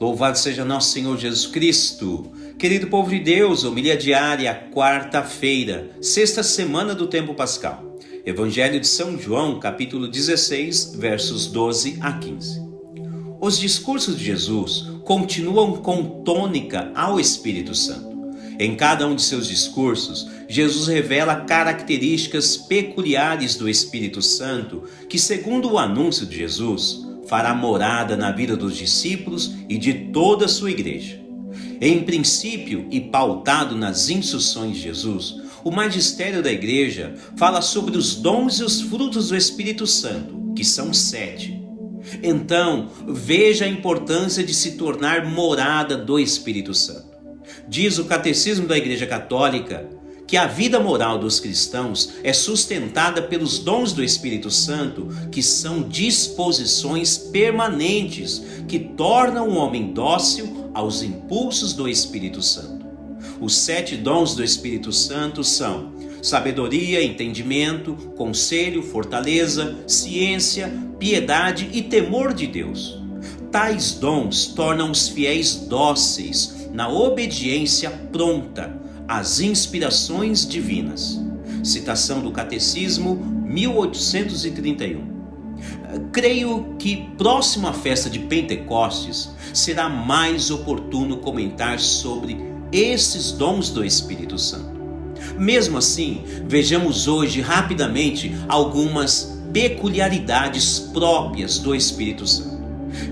Louvado seja nosso Senhor Jesus Cristo. Querido povo de Deus, homilia diária, quarta-feira, sexta semana do tempo pascal. Evangelho de São João, capítulo 16, versos 12 a 15. Os discursos de Jesus continuam com tônica ao Espírito Santo. Em cada um de seus discursos, Jesus revela características peculiares do Espírito Santo que, segundo o anúncio de Jesus, fará morada na vida dos discípulos e de toda a sua igreja. Em princípio e pautado nas instruções de Jesus, o magistério da igreja fala sobre os dons e os frutos do Espírito Santo, que são 7. Então, veja a importância de se tornar morada do Espírito Santo. Diz o Catecismo da Igreja Católica que a vida moral dos cristãos é sustentada pelos dons do Espírito Santo, que são disposições permanentes que tornam o homem dócil aos impulsos do Espírito Santo. Os 7 dons do Espírito Santo são sabedoria, entendimento, conselho, fortaleza, ciência, piedade e temor de Deus. Tais dons tornam os fiéis dóceis na obediência pronta às inspirações divinas. Citação do Catecismo 1831. Creio que próximo à festa de Pentecostes será mais oportuno comentar sobre esses dons do Espírito Santo. Mesmo assim, vejamos hoje rapidamente algumas peculiaridades próprias do Espírito Santo.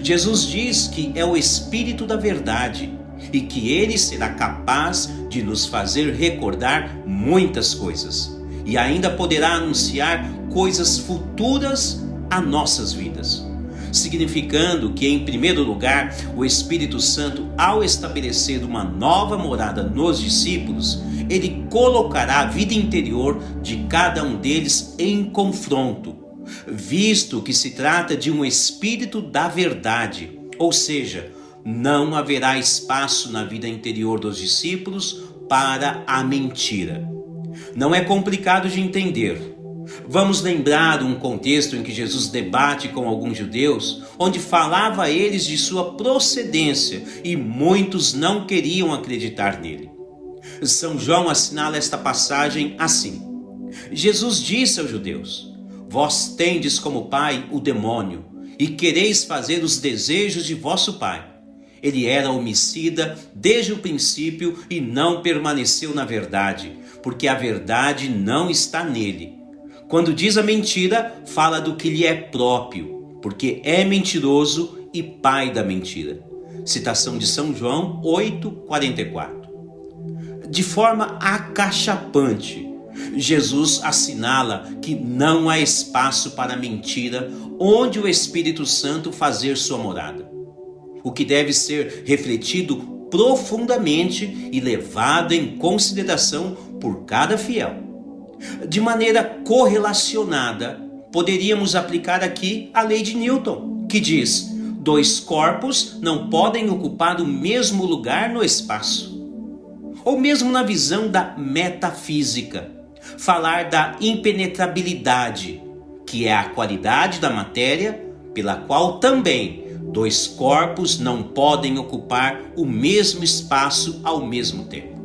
Jesus diz que é o Espírito da verdade e que ele será capaz de nos fazer recordar muitas coisas e ainda poderá anunciar coisas futuras a nossas vidas, significando que, em primeiro lugar, o Espírito Santo, ao estabelecer uma nova morada nos discípulos, ele colocará a vida interior de cada um deles em confronto, visto que se trata de um Espírito da verdade, ou seja, não haverá espaço na vida interior dos discípulos para a mentira. Não é complicado de entender. Vamos lembrar um contexto em que Jesus debate com alguns judeus, onde falava a eles de sua procedência e muitos não queriam acreditar nele. São João assinala esta passagem assim: Jesus disse aos judeus: vós tendes como pai o demônio e quereis fazer os desejos de vosso pai. Ele era homicida desde o princípio e não permaneceu na verdade, porque a verdade não está nele. Quando diz a mentira, fala do que lhe é próprio, porque é mentiroso e pai da mentira. Citação de São João 8,44. De forma acachapante, Jesus assinala que não há espaço para mentira onde o Espírito Santo fazer sua morada, o que deve ser refletido profundamente e levado em consideração por cada fiel. De maneira correlacionada, poderíamos aplicar aqui a lei de Newton, que diz: 2 corpos não podem ocupar o mesmo lugar no espaço. Ou mesmo na visão da metafísica, falar da impenetrabilidade, que é a qualidade da matéria, pela qual também 2 corpos não podem ocupar o mesmo espaço ao mesmo tempo.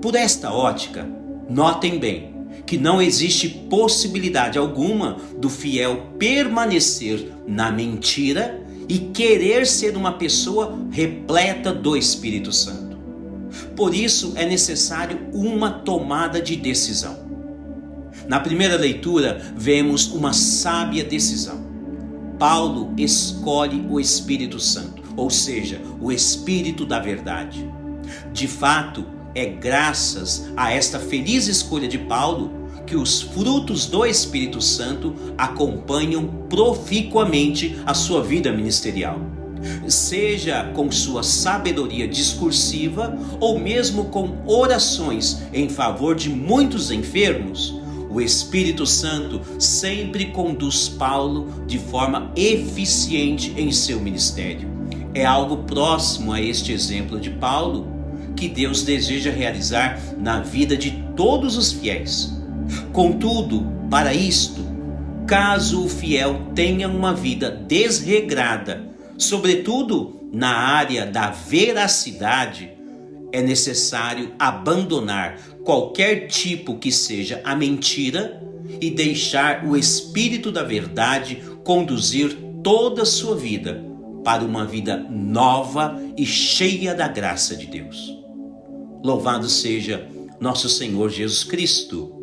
Por esta ótica, notem bem que não existe possibilidade alguma do fiel permanecer na mentira e querer ser uma pessoa repleta do Espírito Santo. Por isso é necessário uma tomada de decisão. Na primeira leitura, vemos uma sábia decisão. Paulo escolhe o Espírito Santo, ou seja, o Espírito da verdade. De fato, é graças a esta feliz escolha de Paulo que os frutos do Espírito Santo acompanham proficuamente a sua vida ministerial. Seja com sua sabedoria discursiva ou mesmo com orações em favor de muitos enfermos, o Espírito Santo sempre conduz Paulo de forma eficiente em seu ministério. É algo próximo a este exemplo de Paulo que Deus deseja realizar na vida de todos os fiéis. Contudo, para isto, caso o fiel tenha uma vida desregrada, sobretudo na área da veracidade, é necessário abandonar qualquer tipo que seja a mentira e deixar o Espírito da verdade conduzir toda a sua vida para uma vida nova e cheia da graça de Deus. Louvado seja nosso Senhor Jesus Cristo.